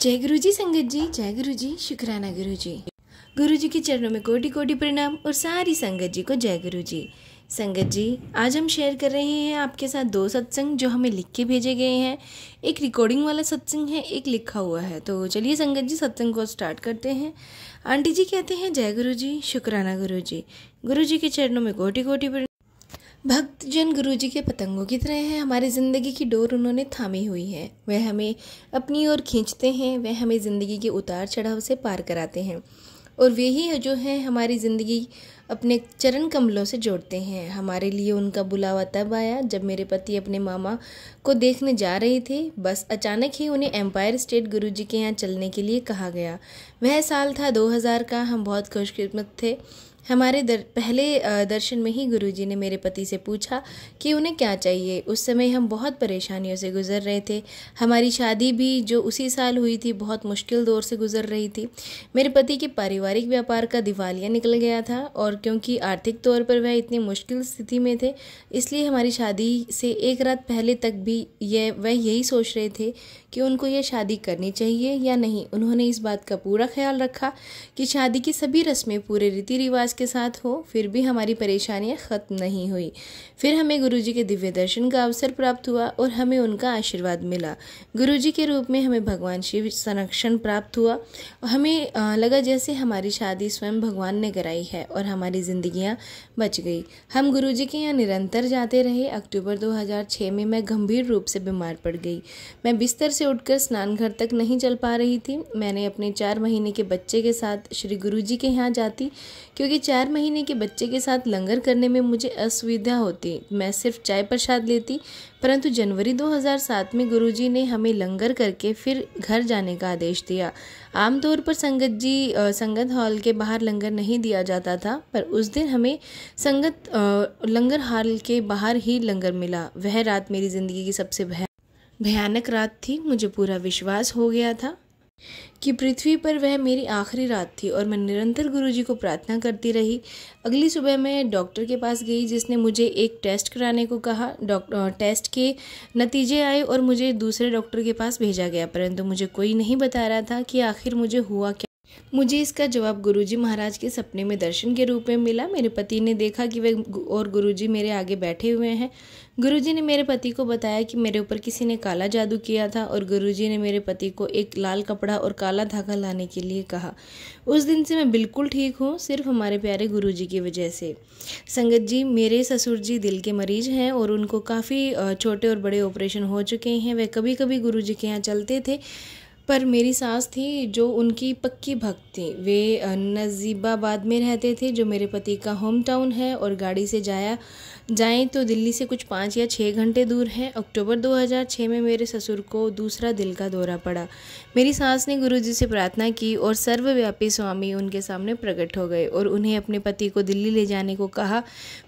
जय गुरु जी संगत जी, जय गुरु जी, शुक्राना गुरु जी। गुरु जी के चरणों में कोटि कोटि प्रणाम और सारी संगत जी को जय गुरु जी। संगत जी, आज हम शेयर कर रहे हैं आपके साथ 2 सत्संग जो हमें लिख के भेजे गए हैं। एक रिकॉर्डिंग वाला सत्संग है, एक लिखा हुआ है। तो चलिए संगत जी सत्संग को स्टार्ट करते हैं। आंटी जी कहते हैं जय गुरु जी, शुक्राना गुरु जी। गुरु जी के चरणों में कोटि कोटि प्रणाम। भक्तजन गुरु जी के पतंगों की तरह हैं। हमारी ज़िंदगी की डोर उन्होंने थामी हुई है। वह हमें अपनी ओर खींचते हैं। वह हमें ज़िंदगी के उतार चढ़ाव से पार कराते हैं और वे ही जो हैं हमारी ज़िंदगी अपने चरण कमलों से जोड़ते हैं। हमारे लिए उनका बुलावा तब आया जब मेरे पति अपने मामा को देखने जा रहे थे। बस अचानक ही उन्हें एम्पायर स्टेट गुरु जी के यहाँ चलने के लिए कहा गया। वह साल था 2000 का। हम बहुत खुशकिस्मत थे। हमारे पहले दर्शन में ही गुरुजी ने मेरे पति से पूछा कि उन्हें क्या चाहिए। उस समय हम बहुत परेशानियों से गुजर रहे थे। हमारी शादी भी जो उसी साल हुई थी बहुत मुश्किल दौर से गुजर रही थी। मेरे पति के पारिवारिक व्यापार का दिवालिया निकल गया था और क्योंकि आर्थिक तौर पर वह इतनी मुश्किल स्थिति में थे, इसलिए हमारी शादी से एक रात पहले तक भी वह यही सोच रहे थे कि उनको यह शादी करनी चाहिए या नहीं। उन्होंने इस बात का पूरा ख्याल रखा कि शादी की सभी रस्में पूरे रीति रिवाज के साथ हो। फिर भी हमारी परेशानियां खत्म नहीं हुई। फिर हमें गुरुजी के दिव्य दर्शन का अवसर प्राप्त हुआ और हमें उनका आशीर्वाद मिला। गुरुजी के रूप में हमें भगवान शिव संरक्षण प्राप्त हुआ। हमें लगा जैसे हमारी शादी स्वयं भगवान ने कराई है और हमारी जिंदगियां बच गई। हम गुरुजी के यहाँ निरंतर जाते रहे। अक्टूबर 2006 में मैं गंभीर रूप से बीमार पड़ गई। मैं बिस्तर से उठकर स्नान घर तक नहीं चल पा रही थी। मैंने अपने 4 महीने के बच्चे के साथ श्री गुरुजी के यहाँ जाती क्योंकि 4 महीने के बच्चे के साथ लंगर करने में मुझे असुविधा होती। मैं सिर्फ चाय प्रसाद लेती। परंतु जनवरी 2007 में गुरुजी ने हमें लंगर करके फिर घर जाने का आदेश दिया। आमतौर पर संगत हॉल के बाहर लंगर नहीं दिया जाता था, पर उस दिन हमें संगत लंगर हॉल के बाहर ही लंगर मिला। वह रात मेरी ज़िंदगी की सबसे भयानक रात थी। मुझे पूरा विश्वास हो गया था कि पृथ्वी पर वह मेरी आखिरी रात थी और मैं निरंतर गुरुजी को प्रार्थना करती रही। अगली सुबह मैं डॉक्टर के पास गई जिसने मुझे एक टेस्ट कराने को कहा। टेस्ट के नतीजे आए और मुझे दूसरे डॉक्टर के पास भेजा गया, परंतु मुझे कोई नहीं बता रहा था कि आखिर मुझे हुआ क्या। मुझे इसका जवाब गुरुजी महाराज के सपने में दर्शन के रूप में मिला। मेरे पति ने देखा कि वे और गुरुजी मेरे आगे बैठे हुए हैं। गुरुजी ने मेरे पति को बताया कि मेरे ऊपर किसी ने काला जादू किया था और गुरुजी ने मेरे पति को एक लाल कपड़ा और काला धागा लाने के लिए कहा। उस दिन से मैं बिल्कुल ठीक हूँ, सिर्फ हमारे प्यारे गुरुजी की वजह से। संगत जी, मेरे ससुर जी दिल के मरीज हैं और उनको काफ़ी छोटे और बड़े ऑपरेशन हो चुके हैं। वे कभी कभी गुरुजी के यहाँ चलते थे, पर मेरी सास थी जो उनकी पक्की भक्त थी। वे नजीबाबाद में रहते थे जो मेरे पति का होम टाउन है और गाड़ी से जाएं तो दिल्ली से कुछ 5 या 6 घंटे दूर है। अक्टूबर 2006 में मेरे ससुर को दूसरा दिल का दौरा पड़ा। मेरी सास ने गुरुजी से प्रार्थना की और सर्वव्यापी स्वामी उनके सामने प्रकट हो गए और उन्हें अपने पति को दिल्ली ले जाने को कहा।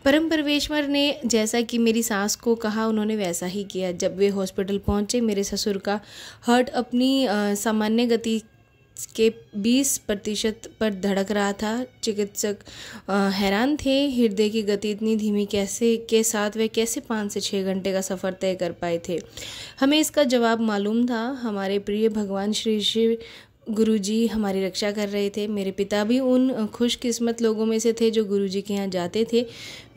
परम परमेश्वर ने जैसा कि मेरी सास को कहा उन्होंने वैसा ही किया। जब वे हॉस्पिटल पहुंचे, मेरे ससुर का हार्ट अपनी सामान्य गति के 20% पर धड़क रहा था। चिकित्सक हैरान थे। हृदय की गति इतनी धीमी के साथ वे कैसे 5 से 6 घंटे का सफ़र तय कर पाए थे। हमें इसका जवाब मालूम था। हमारे प्रिय भगवान श्री शिव गुरुजी हमारी रक्षा कर रहे थे। मेरे पिता भी उन खुशकिस्मत लोगों में से थे जो गुरुजी के यहाँ जाते थे।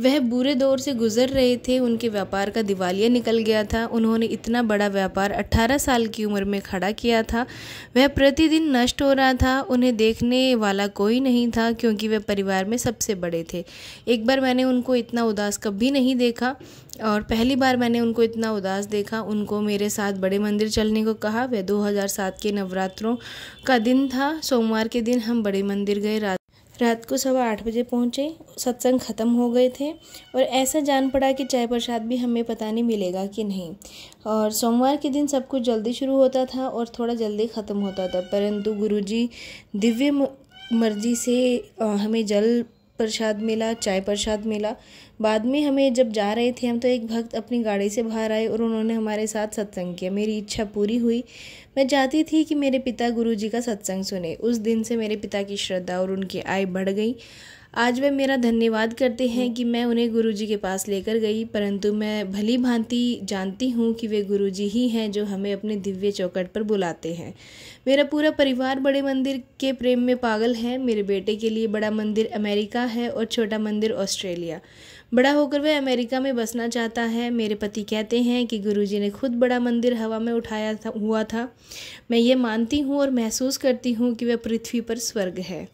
वह बुरे दौर से गुजर रहे थे। उनके व्यापार का दिवालिया निकल गया था। उन्होंने इतना बड़ा व्यापार 18 साल की उम्र में खड़ा किया था। वह प्रतिदिन नष्ट हो रहा था। उन्हें देखने वाला कोई नहीं था क्योंकि वे परिवार में सबसे बड़े थे। एक बार मैंने उनको इतना उदास कभी नहीं देखा और पहली बार मैंने उनको इतना उदास देखा। उनको मेरे साथ बड़े मंदिर चलने को कहा। वह 2007 के नवरात्रों का दिन था। सोमवार के दिन हम बड़े मंदिर गए। रात को 8:15 बजे पहुँचे। सत्संग ख़त्म हो गए थे और ऐसा जान पड़ा कि चाय प्रसाद भी हमें पता नहीं मिलेगा कि नहीं। और सोमवार के दिन सब कुछ जल्दी शुरू होता था और थोड़ा जल्दी ख़त्म होता था, परंतु गुरुजी दिव्य मर्जी से हमें जल प्रसाद मिला, चाय प्रसाद मिला। बाद में हमें जब जा रहे थे हम तो एक भक्त अपनी गाड़ी से बाहर आए और उन्होंने हमारे साथ सत्संग किया। मेरी इच्छा पूरी हुई। मैं चाहती थी कि मेरे पिता गुरुजी का सत्संग सुने। उस दिन से मेरे पिता की श्रद्धा और उनकी आय बढ़ गई। आज वे मेरा धन्यवाद करते हैं कि मैं उन्हें गुरुजी के पास लेकर गई, परंतु मैं भली भांति जानती हूँ कि वे गुरुजी ही हैं जो हमें अपने दिव्य चौखट पर बुलाते हैं। मेरा पूरा परिवार बड़े मंदिर के प्रेम में पागल है। मेरे बेटे के लिए बड़ा मंदिर अमेरिका है और छोटा मंदिर ऑस्ट्रेलिया। बड़ा होकर वह अमेरिका में बसना चाहता है। मेरे पति कहते हैं कि गुरुजी ने खुद बड़ा मंदिर हवा में उठाया हुआ था। मैं ये मानती हूँ और महसूस करती हूँ कि वह पृथ्वी पर स्वर्ग है।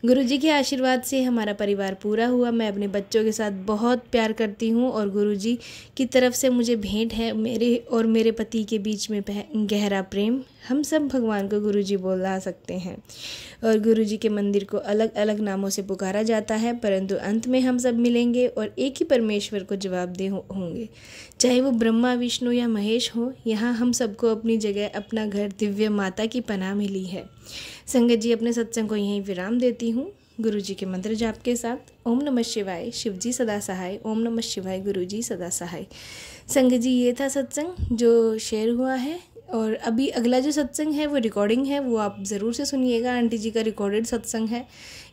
गुरुजी के आशीर्वाद से हमारा परिवार पूरा हुआ। मैं अपने बच्चों के साथ बहुत प्यार करती हूँ और गुरुजी की तरफ से मुझे भेंट है मेरे और मेरे पति के बीच में गहरा प्रेम। हम सब भगवान को गुरुजी बुला सकते हैं और गुरुजी के मंदिर को अलग अलग नामों से पुकारा जाता है, परंतु अंत में हम सब मिलेंगे और एक ही परमेश्वर को जवाबदेह होंगे, चाहे वो ब्रह्मा, विष्णु या महेश हो। यहाँ हम सबको अपनी जगह, अपना घर, दिव्य माता की पनाह मिली है। संगत जी, अपने सत्संग को यहीं विराम देती हूँ गुरुजी के मंत्र जाप के साथ। ओम नमः शिवाय, शिवजी सदा सहाय। ओम नमः शिवाय, गुरुजी सदा सहाय। संगत जी, ये था सत्संग जो शेयर हुआ है और अभी अगला जो सत्संग है वो रिकॉर्डिंग है, वो आप ज़रूर से सुनिएगा। आंटी जी का रिकॉर्डेड सत्संग है।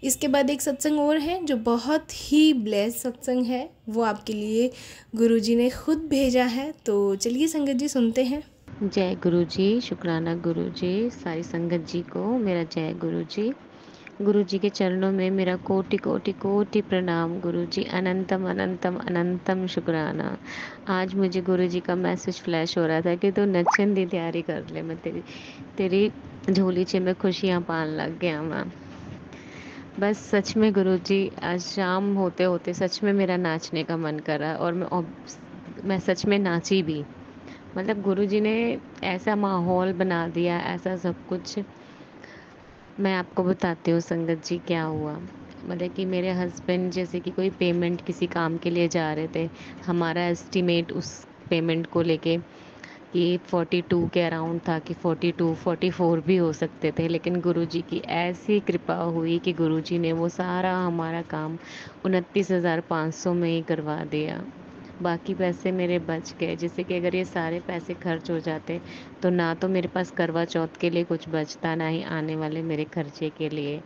इसके बाद एक सत्संग और है जो बहुत ही ब्लेस्ड सत्संग है, वो आपके लिए गुरुजी ने खुद भेजा है। तो चलिए संगत जी सुनते हैं। जय गुरु जी, शुक्राना गुरु जी, सारी संगत जी को मेरा जय गुरु जी। गुरु जी के चरणों में मेरा कोटि कोटि कोटि प्रणाम। गुरु जी अनंतम अनंतम अनंतम शुक्राना। आज मुझे गुरु जी का मैसेज फ्लैश हो रहा था कि तू नचन की तैयारी कर ले, मैं तेरी झोली च मैं खुशियाँ पान लग गया मैं। बस सच में गुरु जी, आज शाम होते होते सच में मेरा नाचने का मन करा और मैं सच में नाची भी। मतलब गुरुजी ने ऐसा माहौल बना दिया, ऐसा सब कुछ। मैं आपको बताती हूँ संगत जी क्या हुआ। मतलब कि मेरे हस्बैंड जैसे कि कोई पेमेंट किसी काम के लिए जा रहे थे, हमारा एस्टीमेट उस पेमेंट को लेके कि 42 के अराउंड था कि 42 44 भी हो सकते थे, लेकिन गुरुजी की ऐसी कृपा हुई कि गुरुजी ने वो सारा हमारा काम 29,500 में ही करवा दिया। बाकी पैसे मेरे बच गए। जैसे कि अगर ये सारे पैसे खर्च हो जाते तो ना तो मेरे पास करवा चौथ के लिए कुछ बचता, ना ही आने वाले मेरे खर्चे के लिए।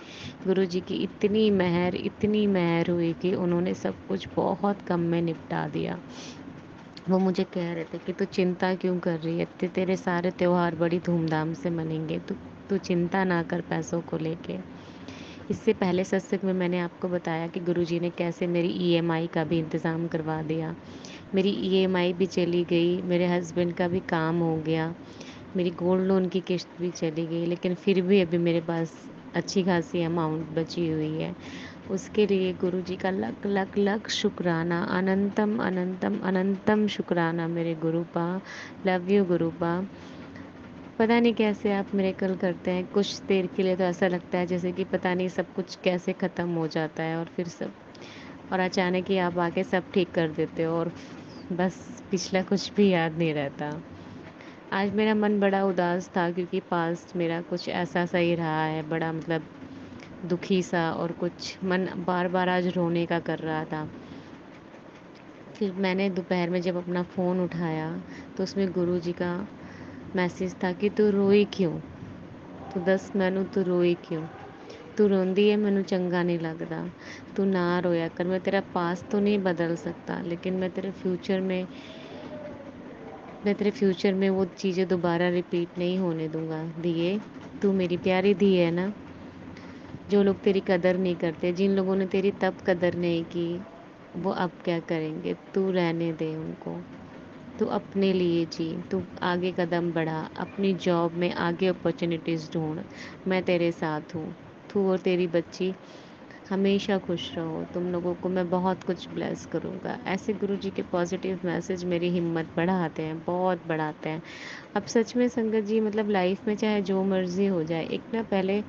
गुरुजी की इतनी मेहर हुई कि उन्होंने सब कुछ बहुत कम में निपटा दिया। वो मुझे कह रहे थे कि तू चिंता क्यों कर रही है, तेरे सारे त्योहार बड़ी धूमधाम से मनेंगे, तू तू चिंता ना कर पैसों को लेके। इससे पहले सत्संग में मैंने आपको बताया कि गुरुजी ने कैसे मेरी ईएमआई का भी इंतज़ाम करवा दिया। मेरी ईएमआई भी चली गई, मेरे हस्बैंड का भी काम हो गया, मेरी गोल्ड लोन की किश्त भी चली गई, लेकिन फिर भी अभी मेरे पास अच्छी खासी अमाउंट बची हुई है। उसके लिए गुरुजी का लख लख लख शुक्राना, अनंतम अनंतम अनंतम शुक्राना मेरे गुरुपा। Love you गुरुपा। पता नहीं कैसे आप मिरेकल करते हैं। कुछ देर के लिए तो ऐसा लगता है जैसे कि पता नहीं सब कुछ कैसे ख़त्म हो जाता है और फिर सब, और अचानक ही आप आके सब ठीक कर देते हो और बस पिछला कुछ भी याद नहीं रहता। आज मेरा मन बड़ा उदास था क्योंकि पास्ट मेरा कुछ ऐसा सा ही रहा है, बड़ा मतलब दुखी सा, और कुछ मन बार बार आज रोने का कर रहा था। फिर मैंने दोपहर में जब अपना फ़ोन उठाया तो उसमें गुरुजी का मैसेज था कि तू रोई क्यों, तू दस मैनू तू रोई क्यों, तू रोंदी है मैनू चंगा नहीं लगता, तू ना रोया कर। मैं तेरा पास्ट तो नहीं बदल सकता, लेकिन मैं तेरे फ्यूचर में वो चीज़ें दोबारा रिपीट नहीं होने दूंगा। दिए, तू मेरी प्यारी दी है ना। जो लोग तेरी कदर नहीं करते, जिन लोगों ने तेरी तब कदर नहीं की, वो अब क्या करेंगे। तू रहने दे उनको, तू अपने लिए जी, तू आगे कदम बढ़ा, अपनी जॉब में आगे अपॉर्चुनिटीज़ ढूंढ। मैं तेरे साथ हूँ। तू और तेरी बच्ची हमेशा खुश रहो, तुम लोगों को मैं बहुत कुछ ब्लेस करूँगा। ऐसे गुरुजी के पॉजिटिव मैसेज मेरी हिम्मत बढ़ाते हैं, बहुत बढ़ाते हैं। अब सच में संगत जी, मतलब लाइफ में चाहे जो मर्ज़ी हो जाए, एक ना पहले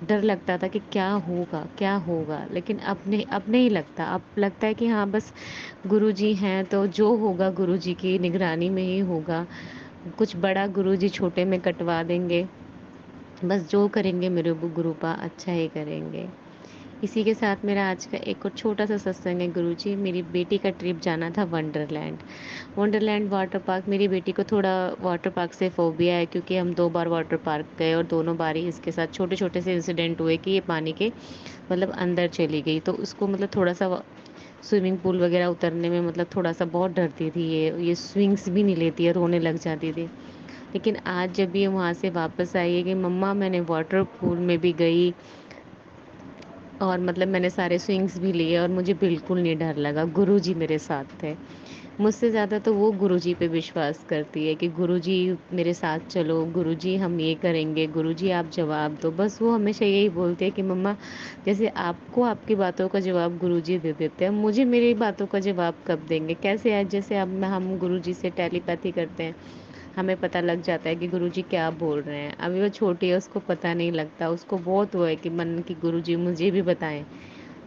डर लगता था कि क्या होगा, लेकिन अब नहीं लगता। अब लगता है कि हाँ बस गुरुजी हैं तो जो होगा गुरुजी की निगरानी में ही होगा। कुछ बड़ा गुरुजी छोटे में कटवा देंगे, बस जो करेंगे मेरे गुरुपा अच्छा ही करेंगे। इसी के साथ मेरा आज का एक और छोटा सा सत्संग है गुरुजी। मेरी बेटी का ट्रिप जाना था वंडरलैंड। वंडरलैंड वाटर पार्क, मेरी बेटी को थोड़ा वाटर पार्क से फोबिया है, क्योंकि हम 2 बार वाटर पार्क गए और दोनों बार ही इसके साथ छोटे छोटे से इंसिडेंट हुए कि ये पानी के मतलब अंदर चली गई। तो उसको मतलब थोड़ा सा स्विमिंग पूल वगैरह उतरने में मतलब थोड़ा सा बहुत डरती थी। ये स्विंग्स भी नहीं लेती है, रोने लग जाती थी। लेकिन आज जब ये वहाँ से वापस आई है कि मम्मा मैंने वाटर पूल में भी गई और मतलब मैंने सारे स्विंग्स भी लिए और मुझे बिल्कुल नहीं डर लगा, गुरुजी मेरे साथ थे। मुझसे ज़्यादा तो वो गुरुजी पे विश्वास करती है कि गुरुजी मेरे साथ चलो, गुरुजी हम ये करेंगे, गुरुजी आप जवाब दो। बस वो हमेशा यही बोलते हैं कि मम्मा जैसे आपको आपकी बातों का जवाब गुरुजी दे देते हैं, मुझे मेरी बातों का जवाब कब देंगे। कैसे आज जैसे अब हम गुरुजी से टेलीपैथी करते हैं, हमें पता लग जाता है कि गुरुजी क्या बोल रहे हैं। अभी वो छोटी है, उसको पता नहीं लगता, उसको बहुत वो है कि मन की गुरुजी मुझे भी बताएं।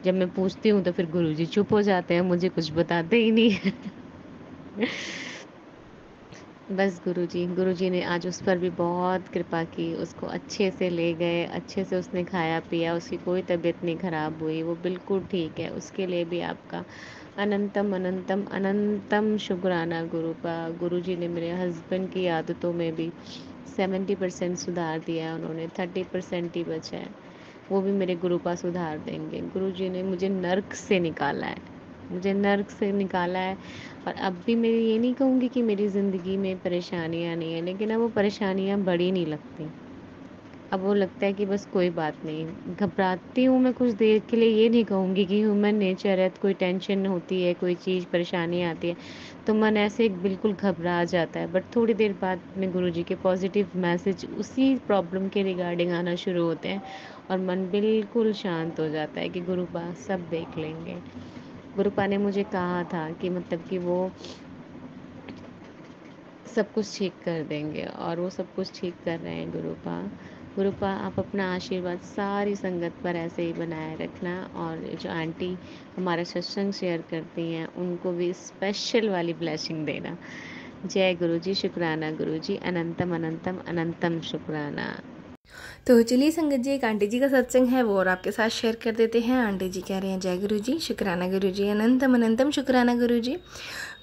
जब मैं पूछती हूँ तो फिर गुरुजी चुप हो जाते हैं, मुझे कुछ बताते ही नहीं है। बस गुरुजी ने आज उस पर भी बहुत कृपा की, उसको अच्छे से ले गए, अच्छे से उसने खाया पिया, उसकी कोई तबीयत नहीं खराब हुई, वो बिल्कुल ठीक है। उसके लिए भी आपका अनंतम अनंतम अनंतम शुक्राना गुरु का। गुरुजी ने मेरे हस्बैंड की आदतों में भी 70% सुधार दिया है, उन्होंने 30% ही बचा है, वो भी मेरे गुरु का सुधार देंगे। गुरुजी ने मुझे नर्क से निकाला है, मुझे नर्क से निकाला है। और अब भी मैं ये नहीं कहूँगी कि मेरी ज़िंदगी में परेशानियाँ नहीं है, लेकिन अब वो परेशानियाँ बड़ी नहीं लगती। अब वो लगता है कि बस कोई बात नहीं। घबराती हूँ मैं कुछ देर के लिए, ये नहीं कहूँगी कि ह्यूमन नेचर है, तो कोई टेंशन होती है, कोई चीज़ परेशानी आती है तो मन ऐसे बिल्कुल घबरा जाता है। बट थोड़ी देर बाद में गुरुजी के पॉजिटिव मैसेज उसी प्रॉब्लम के रिगार्डिंग आना शुरू होते हैं और मन बिल्कुल शांत हो जाता है कि गुरुपा सब देख लेंगे। गुरुपा ने मुझे कहा था कि मतलब कि वो सब कुछ ठीक कर देंगे और वो सब कुछ ठीक कर रहे हैं। गुरुपा आप अपना आशीर्वाद सारी संगत पर ऐसे ही बनाए रखना, और जो आंटी हमारा सत्संग शेयर करती हैं उनको भी स्पेशल वाली ब्लेसिंग देना। जय गुरुजी, शुक्राना गुरुजी, अनंतम अनंतम अनंतम शुक्राना। तो चलिए संगत जी, एक आंटी जी का सत्संग है वो और आपके साथ शेयर कर देते हैं। आंटी जी कह रहे हैं, जय गुरु जी, शुक्राना गुरु जी, अनंतम अनंतम शुक्राना गुरु जी।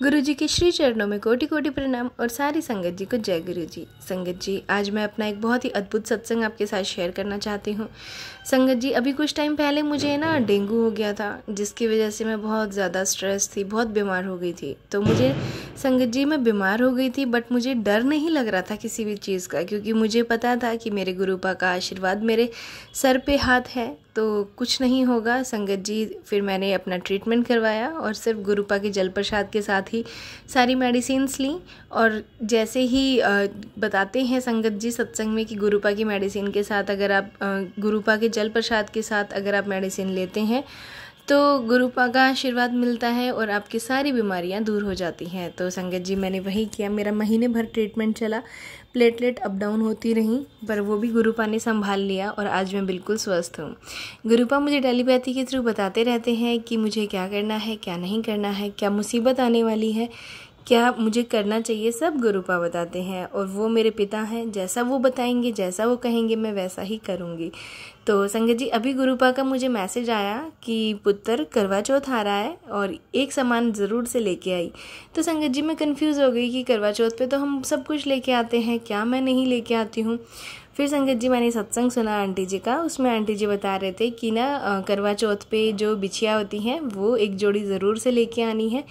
गुरु जी के श्री चरणों में कोटि कोटि प्रणाम और सारी संगत जी को जय गुरु जी। संगत जी, आज मैं अपना एक बहुत ही अद्भुत सत्संग आपके साथ शेयर करना चाहती हूँ। संगत जी, अभी कुछ टाइम पहले मुझे ना डेंगू हो गया था, जिसकी वजह से मैं बहुत ज़्यादा स्ट्रेस थी, बहुत बीमार हो गई थी। तो मुझे संगत जी, मैं बीमार हो गई थी बट मुझे डर नहीं लग रहा था किसी भी चीज़ का, क्योंकि मुझे पता था कि मेरे गुरुपा का आशीर्वाद मेरे सर पे हाथ है, तो कुछ नहीं होगा। संगत जी, फिर मैंने अपना ट्रीटमेंट करवाया और सिर्फ गुरुपा के जल प्रसाद के साथ ही सारी मेडिसिन्स ली। और जैसे ही बताते हैं संगत जी सत्संग में कि गुरुपा की मेडिसिन के साथ अगर आप गुरुपा के जल प्रसाद के साथ अगर आप मेडिसिन लेते हैं तो गुरुपा का आशीर्वाद मिलता है और आपकी सारी बीमारियां दूर हो जाती हैं। तो संगत जी, मैंने वही किया। मेरा महीने भर ट्रीटमेंट चला, प्लेटलेट अप डाउन होती रहीं, पर वो भी गुरुपा ने संभाल लिया और आज मैं बिल्कुल स्वस्थ हूँ। गुरुपा मुझे टेलीपैथी के थ्रू बताते रहते हैं कि मुझे क्या करना है, क्या नहीं करना है, क्या मुसीबत आने वाली है, क्या मुझे करना चाहिए, सब गुरुपा बताते हैं। और वो मेरे पिता हैं, जैसा वो बताएंगे, जैसा वो कहेंगे, मैं वैसा ही करूँगी। तो संगत जी, अभी गुरुपा का मुझे मैसेज आया कि पुत्र करवा चौथ आ रहा है और एक सामान ज़रूर से लेके आई। तो संगत जी, मैं कंफ्यूज हो गई कि करवा चौथ पे तो हम सब कुछ लेके आते हैं, क्या मैं नहीं लेके आती हूँ। फिर संगत जी, मैंने सत्संग सुना आंटी जी का, उसमें आंटी जी बता रहे थे कि ना करवा चौथ पे जो बिछिया होती हैं वो एक जोड़ी ज़रूर से लेके आनी है,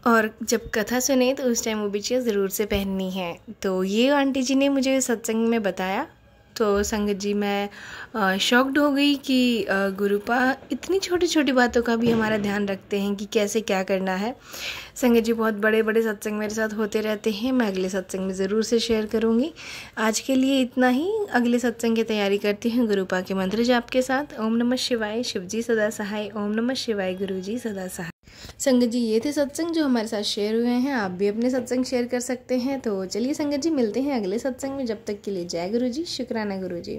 और जब कथा सुने तो उस टाइम वो बिछिया ज़रूर से पहननी है। तो ये आंटी जी ने मुझे सत्संग में बताया। तो संगत जी, मैं शॉक्ड हो गई कि गुरुपा इतनी छोटी छोटी बातों का भी हमारा ध्यान रखते हैं कि कैसे क्या करना है। संगत जी, बहुत बड़े बड़े सत्संग मेरे साथ होते रहते हैं, मैं अगले सत्संग में ज़रूर से शेयर करूँगी। आज के लिए इतना ही, अगले सत्संग की तैयारी करती हूँ गुरुपा के मंत्र जाप के साथ। ओम नमः शिवाय, शिवजी सदा सहाय, ओम नमः शिवाय, गुरुजी सदा सहाय। संगत जी, ये थे सत्संग जो हमारे साथ शेयर हुए हैं। आप भी अपने सत्संग शेयर कर सकते हैं। तो चलिए संगत जी, मिलते हैं अगले सत्संग में। जब तक के लिए जय गुरु जी, शुक्राना गुरु जी।